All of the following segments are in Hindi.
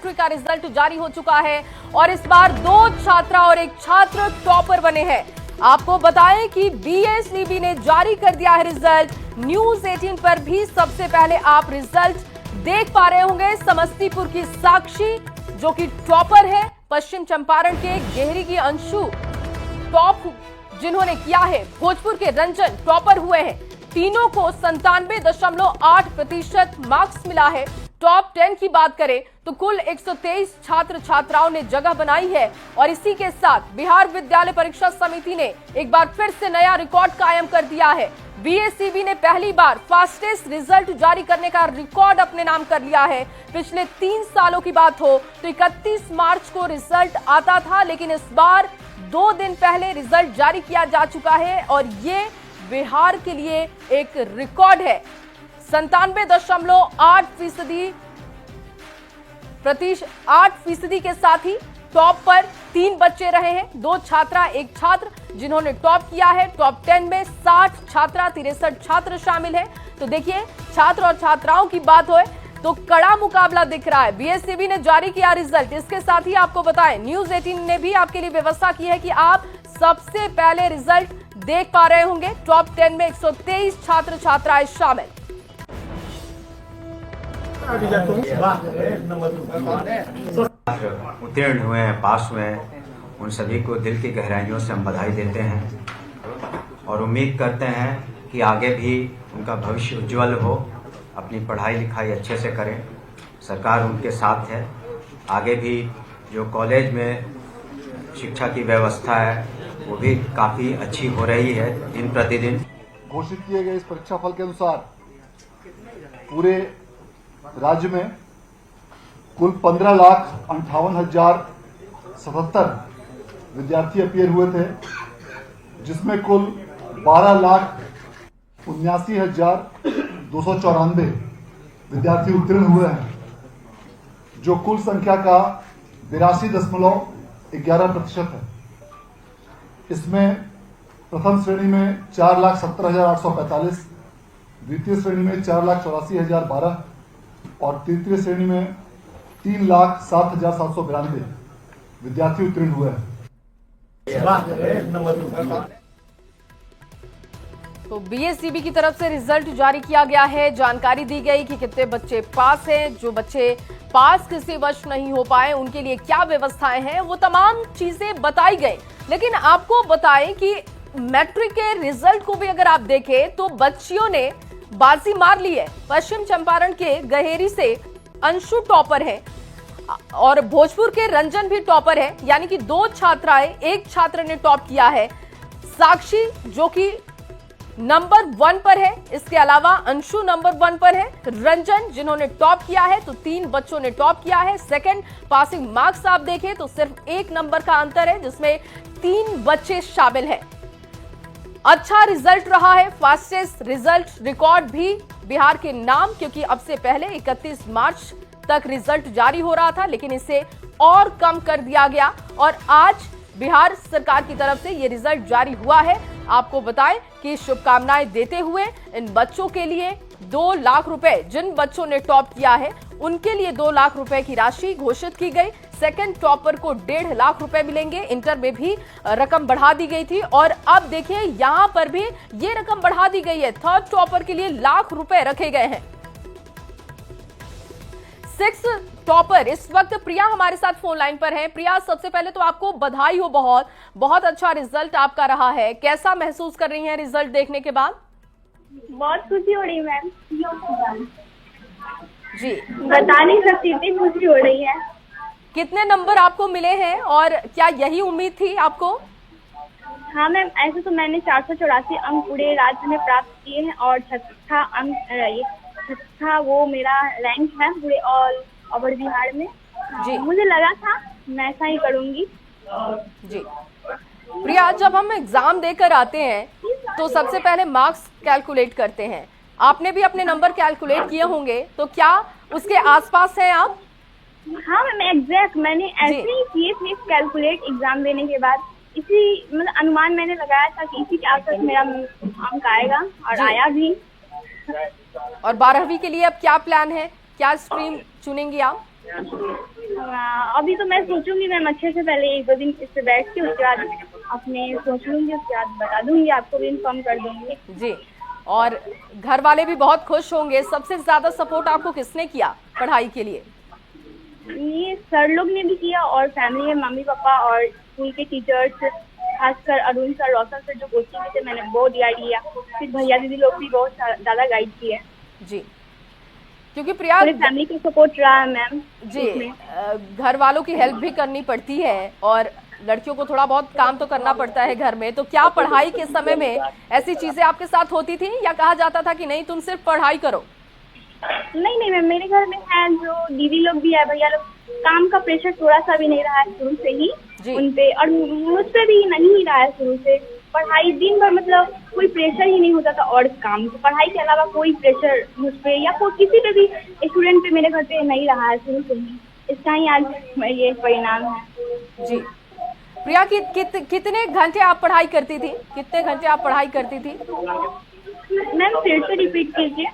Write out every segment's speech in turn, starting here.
मैट्रिक का रिजल्ट जारी हो चुका है और इस बार 2 छात्रा और 1 छात्र टॉपर बने हैं। आपको बताएं कि बीएसईबी ने जारी कर दिया है रिजल्ट। न्यूज 18 पर भी सबसे पहले आप रिजल्ट देख पा रहे होंगे। समस्तीपुर की साक्षी जो कि टॉपर है, पश्चिम चंपारण के गेहरी की अंशु टॉप जिन्होंने किया है, भोजपुर के रंजन टॉपर हुए हैं। तीनों को 97.8% मार्क्स मिला है। टॉप 10 की बात करें तो कुल 123 छात्र छात्राओं ने जगह बनाई है और इसी के साथ बिहार विद्यालय परीक्षा समिति ने एक बार फिर से नया रिकॉर्ड कायम कर दिया है। बीएसईबी ने पहली बार फास्टेस्ट रिजल्ट जारी करने का रिकॉर्ड अपने नाम कर लिया है। पिछले 3 सालों की बात हो तो 31 मार्च को रिजल्ट आता था, लेकिन इस बार 2 दिन पहले रिजल्ट जारी किया जा चुका है और ये बिहार के लिए एक रिकॉर्ड है। 97.8% के साथ ही टॉप पर 3 बच्चे रहे हैं, 2 छात्रा 1 छात्र जिन्होंने टॉप किया है। टॉप 10 में 60 छात्रा 63 छात्र शामिल हैं। तो देखिए, छात्र और छात्राओं की बात हो तो कड़ा मुकाबला दिख रहा है। बीएसईबी ने जारी किया रिजल्ट। इसके साथ ही आपको बताएं, न्यूज 18 ने भी आपके लिए व्यवस्था की है कि आप सबसे पहले रिजल्ट देख पा रहे होंगे। टॉप 10 में 123 छात्र छात्राएं शामिल। उत्तीर्ण हुए हैं, पास हुए हैं, उन सभी को दिल की गहराइयों से हम बधाई देते हैं और उम्मीद करते हैं कि आगे भी उनका भविष्य उज्जवल हो, अपनी पढ़ाई लिखाई अच्छे से करें। सरकार उनके साथ है। आगे भी जो कॉलेज में शिक्षा की व्यवस्था है वो भी काफ़ी अच्छी हो रही है दिन प्रतिदिन। घोषित किए गए इस परीक्षा फल के अनुसार पूरे राज्य में कुल 15,58,077 विद्यार्थी अपीयर हुए थे, जिसमें कुल 12,79,294 विद्यार्थी उत्तीर्ण हुए हैं, जो कुल संख्या का 82.11% है। इसमें प्रथम श्रेणी में 4,17,845, द्वितीय श्रेणी में 4,84,012 और तृतीय श्रेणी में 3,07,792 विद्यार्थी उत्तीर्ण हुए हैं। तो बीएसईबी की तरफ से रिजल्ट जारी किया गया है। जानकारी दी गई कि कितने बच्चे पास हैं, जो बच्चे पास किसी वश नहीं हो पाए उनके लिए क्या व्यवस्थाएं हैं, वो तमाम चीजें बताई गई। लेकिन आपको बताएं कि मैट्रिक के रिजल्ट को भी अगर आप देखें तो बच्चियों ने बाजी मार ली है। पश्चिम चंपारण के गहेरी से अंशु टॉपर है और भोजपुर के रंजन भी टॉपर है, यानी कि 2 छात्राएं 1 छात्र ने टॉप किया है। साक्षी जो कि नंबर 1 पर है, इसके अलावा अंशु नंबर 1 पर है। रंजन जिन्होंने टॉप किया है तो 3 बच्चों ने टॉप किया है। सेकंड पासिंग मार्क्स आप देखें तो सिर्फ 1 नंबर का अंतर है, जिसमें 3 बच्चे शामिल हैं। अच्छा रिजल्ट रहा है, फास्टेस्ट रिजल्ट रिकॉर्ड भी बिहार के नाम, क्योंकि अब से पहले 31 मार्च तक रिजल्ट जारी हो रहा था, लेकिन इसे और कम कर दिया गया और आज बिहार सरकार की तरफ से ये रिजल्ट जारी हुआ है। आपको बताएं कि शुभकामनाएं देते हुए इन बच्चों के लिए 2 लाख रुपए, जिन बच्चों ने टॉप किया है उनके लिए 2 लाख रुपए की राशि घोषित की गई। सेकंड टॉपर को 1.5 लाख रुपए मिलेंगे। इंटर में भी रकम बढ़ा दी गई थी और अब देखिए यहां पर भी ये रकम बढ़ा दी गई है। थर्ड टॉपर के लिए लाख रुपए रखे गए हैं। 6 टॉपर इस वक्त प्रिया हमारे साथ फोन लाइन पर है। प्रिया, सबसे पहले तो आपको बधाई हो, बहुत बहुत अच्छा रिजल्ट आपका रहा है। कैसा महसूस कर रही हैं रिजल्ट देखने के बाद? बहुत खुशी हो रही मैम जी, बता नहीं सकती, इतनी खुशी हो रही है। कितने नंबर आपको मिले हैं और क्या यही उम्मीद थी आपको? हाँ मैम, ऐसे तो मैंने 484 अंक पूरे राज्य में प्राप्त किए हैं और 6 वो मेरा रैंक है पूरे ऑल ओवर बिहार में। जी, मुझे लगा था मैं ऐसा ही करूंगी। जी प्रिया, जब हम एग्जाम देकर आते हैं तो सबसे पहले मार्क्स कैलकुलेट करते हैं। आपने भी अपने नंबर कैलकुलेट किए होंगे, तो क्या उसके आसपास हैं आप? हाँ मैम, एग्जैक्ट मैंने ऐसे ही किए थे कैलकुलेट एग्जाम देने के बाद। इसी मतलब अनुमान मैंने लगाया था कि इसी के आसपास मेरा अंक आएगा और आया भी। और 12वीं के लिए अब क्या प्लान है, क्या स्ट्रीम चुनेंगी आप? अभी तो मैं सोचूंगी मैम, अच्छे से पहले 1-2 दिन इस पे बैठ के उसके बाद अपने सोच लूंगी, उसके बाद बता दूंगी, आपको भी इन्फॉर्म कर दूंगी। जी, और घर वाले भी बहुत खुश होंगे। सबसे ज्यादा सपोर्ट आपको किसने किया पढ़ाई के लिए? ये सर लोग ने भी किया और फैमिली में मम्मी पापा और स्कूल के टीचर्स, खासकर अरुण सर, रोशन सर जो कोचिंग में थे, मैंने बहुत गाइड किया। फिर भैया दीदी लोग भी बहुत ज्यादा गाइड किए जी, क्योंकि प्रिया पूरी फैमिली का सपोर्ट रहा है मैम जी, घर वालों की हेल्प भी करनी पड़ती है और लड़कियों को थोड़ा बहुत काम तो करना पड़ता है घर में। तो क्या पढ़ाई के समय में ऐसी चीजें आपके साथ होती थी या कहा जाता था कि नहीं तुम सिर्फ पढ़ाई करो? नहीं मैम, मेरे घर में है जो दीदी लोग भी है, भैया लोग, काम का प्रेशर थोड़ा सा भी नहीं रहा है शुरू से ही उन पे, और मुझ पे भी नहीं रहा है शुरू से। पढ़ाई दिन भर मतलब कोई प्रेशर ही नहीं होता था, और काम पढ़ाई के अलावा कोई प्रेशर मुझ पे या कोई किसी पे भी स्टूडेंट पे मेरे घर पे नहीं रहा है शुरू से ही। इसका ही आज ये परिणाम है। जी प्रिया, कितने घंटे आप पढ़ाई करती थी? कितने घंटे आप पढ़ाई करती थी? मैम फिर से रिपीट कीजिए।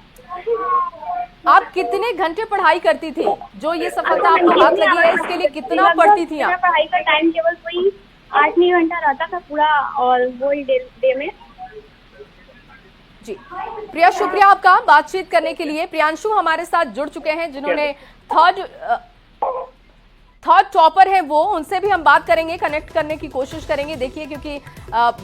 आप कितने घंटे पढ़ाई करती थी? जो ये सफलता आपको हाथ लगी है इसके लिए कितना पढ़ती थी आप? पढ़ाई का टाइम केवल कोई 8-9 घंटा रहता था पूरा, और होल डे में। जी प्रिया, शुक्रिया आपका बातचीत करने के लिए। प्रियांशु हमारे साथ जुड़ चुके हैं जिन्होंने थर्ड टॉपर है वो, उनसे भी हम बात करेंगे, कनेक्ट करने की कोशिश करेंगे। देखिए क्योंकि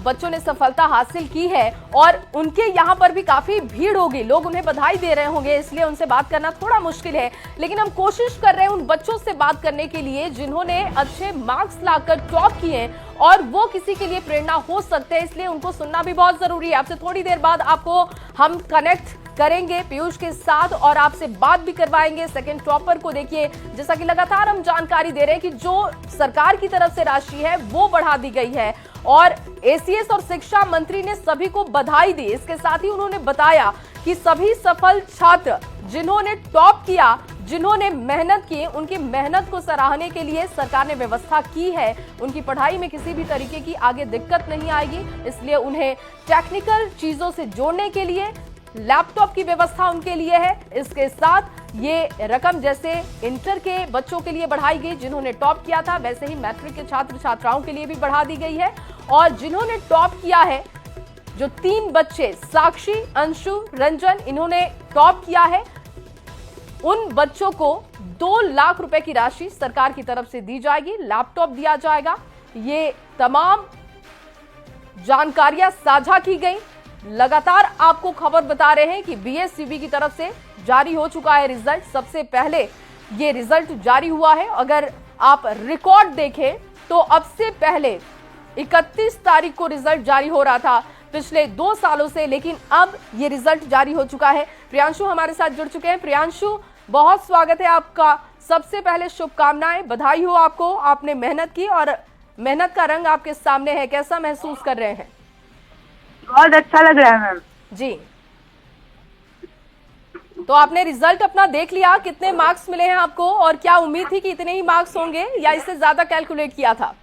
बच्चों ने सफलता हासिल की है और उनके यहाँ पर भी काफी भीड़ होगी, लोग उन्हें बधाई दे रहे होंगे, इसलिए उनसे बात करना थोड़ा मुश्किल है। लेकिन हम कोशिश कर रहे हैं उन बच्चों से बात करने के लिए जिन्होंने अच्छे मार्क्स लाकर टॉप किए और वो किसी के लिए प्रेरणा हो सकते हैं, इसलिए उनको सुनना भी बहुत जरूरी है। आपसे थोड़ी देर बाद आपको हम कनेक्ट करेंगे पीयूष के साथ और आपसे बात भी करवाएंगे सेकंड टॉपर को। देखिए जैसा कि लगातार हम जानकारी दे रहे हैं कि जो सरकार की तरफ से राशि है वो बढ़ा दी गई है और एसीएस और शिक्षा मंत्री ने सभी को बधाई दी। इसके साथ ही उन्होंने बताया कि सभी सफल छात्र जिन्होंने टॉप किया, जिन्होंने मेहनत की, उनकी मेहनत को सराहने के लिए सरकार ने व्यवस्था की है। उनकी पढ़ाई में किसी भी तरीके की आगे दिक्कत नहीं आएगी, इसलिए उन्हें टेक्निकल चीजों से जोड़ने के लिए लैपटॉप की व्यवस्था उनके लिए है। इसके साथ ये रकम जैसे इंटर के बच्चों के लिए बढ़ाई गई जिन्होंने टॉप किया था, वैसे ही मैट्रिक के छात्र छात्राओं के लिए भी बढ़ा दी गई है। और जिन्होंने टॉप किया है, जो 3 बच्चे साक्षी, अंशु, रंजन, इन्होंने टॉप किया है, उन बच्चों को 2 लाख रुपए की राशि सरकार की तरफ से दी जाएगी, लैपटॉप दिया जाएगा। ये तमाम जानकारियां साझा की गई। लगातार आपको खबर बता रहे हैं कि बीएससीबी की तरफ से जारी हो चुका है रिजल्ट। सबसे पहले ये रिजल्ट जारी हुआ है। अगर आप रिकॉर्ड देखें तो अब से पहले 31 तारीख को रिजल्ट जारी हो रहा था पिछले 2 सालों से, लेकिन अब ये रिजल्ट जारी हो चुका है। प्रियांशु हमारे साथ जुड़ चुके हैं। प्रियांशु, बहुत स्वागत है आपका। सबसे पहले शुभकामनाएं, बधाई हो आपको, आपने मेहनत की और मेहनत का रंग आपके सामने है। कैसा महसूस कर रहे हैं? बहुत अच्छा लग रहा है मैम जी। तो आपने रिजल्ट अपना देख लिया, कितने मार्क्स मिले हैं आपको और क्या उम्मीद थी कि इतने ही मार्क्स होंगे या इससे ज्यादा कैलकुलेट किया था?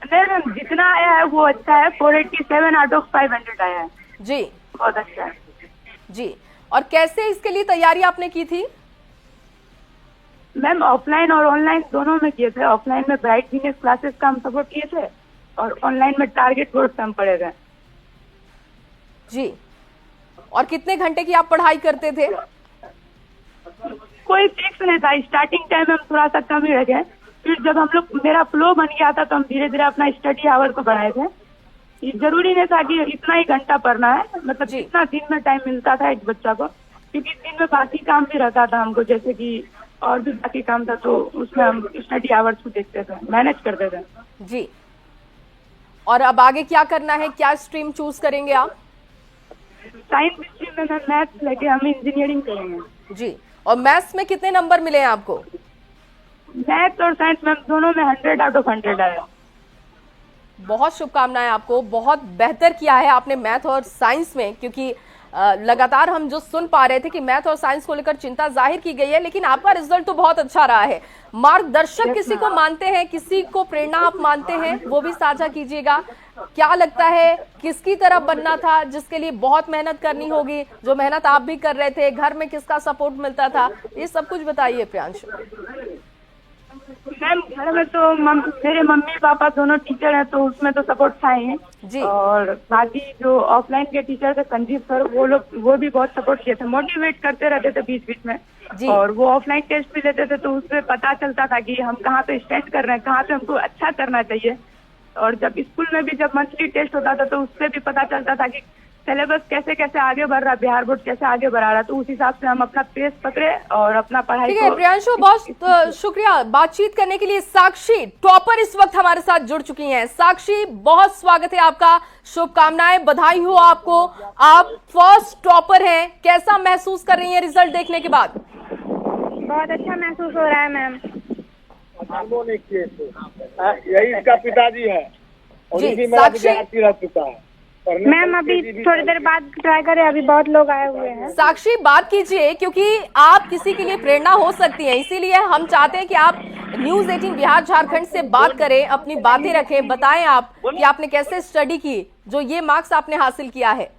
नहीं मैम, जितना आया है वो अच्छा है। 487 आउट ऑफ 500 आया है जी, बहुत अच्छा है जी। और कैसे इसके लिए तैयारी आपने की थी? मैम ऑफलाइन और ऑनलाइन दोनों में किए थे। ऑफलाइन में ब्राइट जीनियस क्लासेस का हम सपोर्ट किए थे और ऑनलाइन में टारगेट कोर्स हम पढ़े थे जी। और कितने घंटे की आप पढ़ाई करते थे? कोई फिक्स नहीं था। स्टार्टिंग टाइम में हम थोड़ा सा कम ही रखे, फिर जब हम लोग मेरा फ्लो बन गया था तो हम धीरे धीरे अपना स्टडी आवर को बढ़ाए थे। ये जरूरी नहीं था कि इतना ही घंटा पढ़ना है, मतलब जितना दिन में टाइम मिलता था एक बच्चा को, क्योंकि दिन में बाकी काम भी रहता था हमको, जैसे कि और भी बाकी काम था, तो उसमें हम स्टडी आवर्स को देखते थे, मैनेज करते थे जी। और अब आगे क्या करना है, क्या स्ट्रीम चूज करेंगे आप? साइंस स्ट्रीम में मैं मैथ्स लेके हम इंजीनियरिंग करेंगे जी। और मैथ्स में कितने नंबर मिले हैं आपको? मैथ्स और साइंस में दोनों में 100 आउट ऑफ 100 आया। बहुत शुभकामनाएं आपको, बहुत बेहतर किया है आपने मैथ और साइंस में, क्योंकि लगातार हम जो सुन पा रहे थे कि मैथ और साइंस को लेकर चिंता जाहिर की गई है, लेकिन आपका रिजल्ट तो बहुत अच्छा रहा है। मार्गदर्शक किसी को मानते हैं, किसी को प्रेरणा आप मानते हैं, वो भी साझा कीजिएगा। क्या लगता है किसकी तरह बनना था जिसके लिए बहुत मेहनत करनी होगी, जो मेहनत आप भी कर रहे थे, घर में किसका सपोर्ट मिलता था, ये सब कुछ बताइए प्रियांशु। मैम घर में तो मेरे मम्मी पापा दोनों टीचर हैं, तो उसमें तो सपोर्ट था ही जी। और बाकी जो ऑफलाइन के टीचर थे संजीव सर, वो भी बहुत सपोर्ट किए थे, मोटिवेट करते रहते थे बीच बीच में जी। और वो ऑफलाइन टेस्ट भी लेते थे, तो उससे पता चलता था कि हम कहाँ पे स्टैंड कर रहे हैं, कहाँ पे हमको अच्छा करना चाहिए। और जब स्कूल में भी जब मंथली टेस्ट होता था तो उससे भी पता चलता था कि सिलेबस कैसे कैसे आगे बढ़ रहा है, बिहार बोर्ड कैसे आगे बढ़ा रहा है, तो उस हिसाब से हम अपना पेस पकड़े और अपना पढ़ाई। ठीक है प्रियांशु, बहुत शुक्रिया बातचीत करने के लिए। साक्षी टॉपर इस वक्त हमारे साथ जुड़ चुकी हैं। साक्षी, बहुत स्वागत है आपका, शुभकामनाएं, बधाई हो आपको, आप फर्स्ट टॉपर हैं। कैसा महसूस कर रही हैं रिजल्ट देखने के बाद? बहुत अच्छा महसूस हो रहा है मैम। यही इसका पिताजी है और जी, इसी मेरा विद्यार्थी रह चुका है। मैम अभी थोड़ी देर बाद ट्राई करें, अभी बहुत लोग आए हुए हैं। साक्षी बात कीजिए, क्योंकि आप किसी के लिए प्रेरणा हो सकती हैं, इसीलिए हम चाहते हैं कि आप न्यूज़ 18 बिहार झारखंड से बात करें, अपनी बातें रखें, बताएं आप कि आपने कैसे स्टडी की, जो ये मार्क्स आपने हासिल किया है।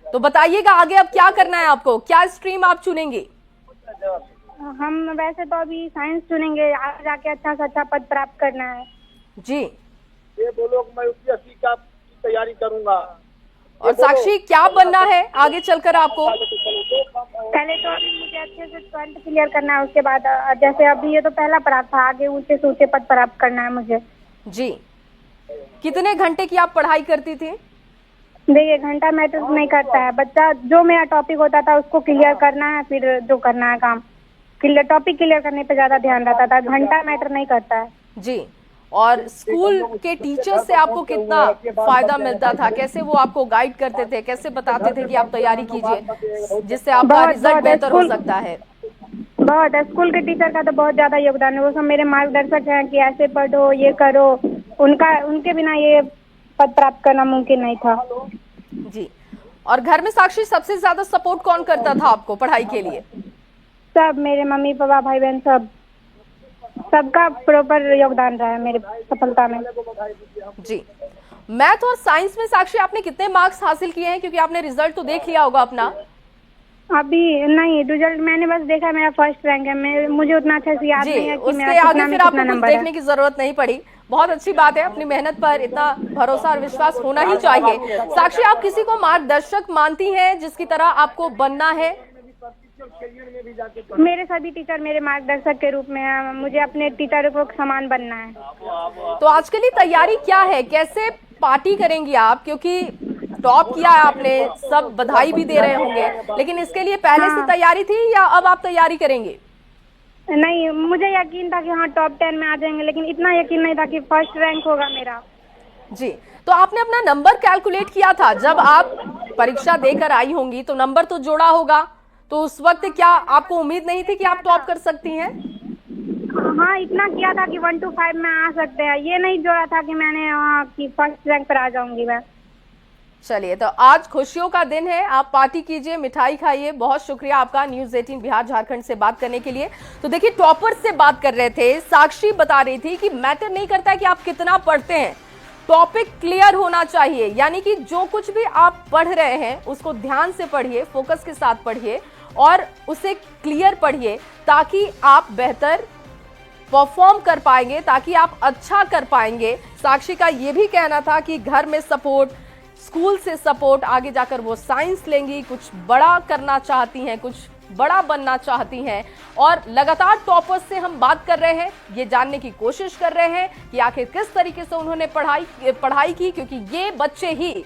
तो बताइएगा आगे अब क्या करना है आपको, क्या स्ट्रीम आप चुनेंगे? हम वैसे तो अभी साइंस चुनेंगे, आगे जाके अच्छा से अच्छा पद प्राप्त करना है। जी। ये बोलो कि मैं यूपीएससी का तैयारी करूंगा। और साक्षी क्या बनना है आगे चलकर आपको? पहले तो अभी मुझे अच्छे से 12th क्लियर करना है, उसके बाद जैसे अभी ये तो पहला प्राप्त था, आगे ऊंचे से ऊंचे पद प्राप्त करना है मुझे। जी। कितने घंटे की आप पढ़ाई करती थी? देखिए घंटा मैटर नहीं करता है, बच्चा जो मेरा टॉपिक होता था उसको क्लियर करना है, फिर जो करना है काम टॉपिक क्लियर करने पे ज्यादा ध्यान रहता था, घंटा मैटर नहीं करता है। जी। और स्कूल के टीचर्स से आपको कितना फायदा मिलता था, कैसे वो आपको गाइड करते थे, कैसे बताते थे कि आप तैयारी कीजिए जिससे आपका रिजल्ट बेहतर हो सकता है? बहुत, स्कूल के टीचर का तो बहुत ज्यादा योगदान है, वो सब मेरे मार्गदर्शक हैं कि ऐसे पढ़ो, ये करो, उनके बिना ये पद प्राप्त करना मुमकिन नहीं था। जी। और घर में साक्षी सबसे ज्यादा सपोर्ट कौन करता था आपको पढ़ाई के लिए? सब, मेरे मम्मी पापा भाई बहन सबका प्रॉपर योगदान रहा है मेरे सफलता में। जी। मैथ और साइंस में साक्षी आपने कितने मार्क्स हासिल किए हैं, क्योंकि आपने रिजल्ट तो देख लिया होगा अपना? अभी नहीं, रिजल्ट मैंने बस देखा, मेरा फर्स्ट रैंक है, मुझे उतना अच्छे से याद नहीं है कि उसके आगे फिर आपको कुछ देखने की जरूरत नहीं पड़ी। बहुत अच्छी बात है, अपनी मेहनत पर इतना भरोसा और विश्वास होना ही चाहिए। साक्षी, आप किसी को मार्गदर्शक मानती हैं जिसकी तरह आपको बनना है? मेरे सभी टीचर मेरे मार्गदर्शक के रूप में हैं, मुझे अपने टीचरों को समान बनना है। तो आज के लिए तैयारी क्या है, कैसे पार्टी करेंगी आप, क्योंकि टॉप किया है आपने, सब बधाई भी दे रहे होंगे, लेकिन इसके लिए पहले से तैयारी थी या अब आप तैयारी करेंगे? नहीं, मुझे यकीन था कि हाँ टॉप 10 में आ जाएंगे, लेकिन इतना यकीन नहीं था कि फर्स्ट रैंक होगा मेरा। जी। तो आपने अपना नंबर कैलकुलेट किया था जब आप परीक्षा देकर आई होंगी, तो नंबर तो जोड़ा होगा, तो उस वक्त क्या आपको उम्मीद नहीं थी कि आप टॉप कर सकती हैं? हाँ, इतना किया था कि 1 to 5 में आ सकते हैं, ये नहीं जोड़ा था कि मैंने कि फर्स्ट रैंक पर आ जाऊंगी मैं। चलिए, तो आज खुशियों का दिन है, आप पार्टी कीजिए, मिठाई खाइए। बहुत शुक्रिया आपका न्यूज़ 18 बिहार झारखंड से बात करने के लिए। तो देखिए, टॉपर से बात कर रहे थे, साक्षी बता रही थी कि मैटर नहीं करता है कि आप कितना पढ़ते हैं, टॉपिक क्लियर होना चाहिए, यानी कि जो कुछ भी आप पढ़ रहे हैं उसको ध्यान से पढ़िए, फोकस के साथ पढ़िए और उसे क्लियर पढ़िए, ताकि आप बेहतर परफॉर्म कर पाएंगे, ताकि आप अच्छा कर पाएंगे। साक्षी का ये भी कहना था कि घर में सपोर्ट, स्कूल से सपोर्ट, आगे जाकर वो साइंस लेंगी, कुछ बड़ा करना चाहती हैं, कुछ बड़ा बनना चाहती हैं। और लगातार टॉपर्स से हम बात कर रहे हैं, ये जानने की कोशिश कर रहे हैं कि आखिर किस तरीके से उन्होंने पढ़ाई की, क्योंकि ये बच्चे ही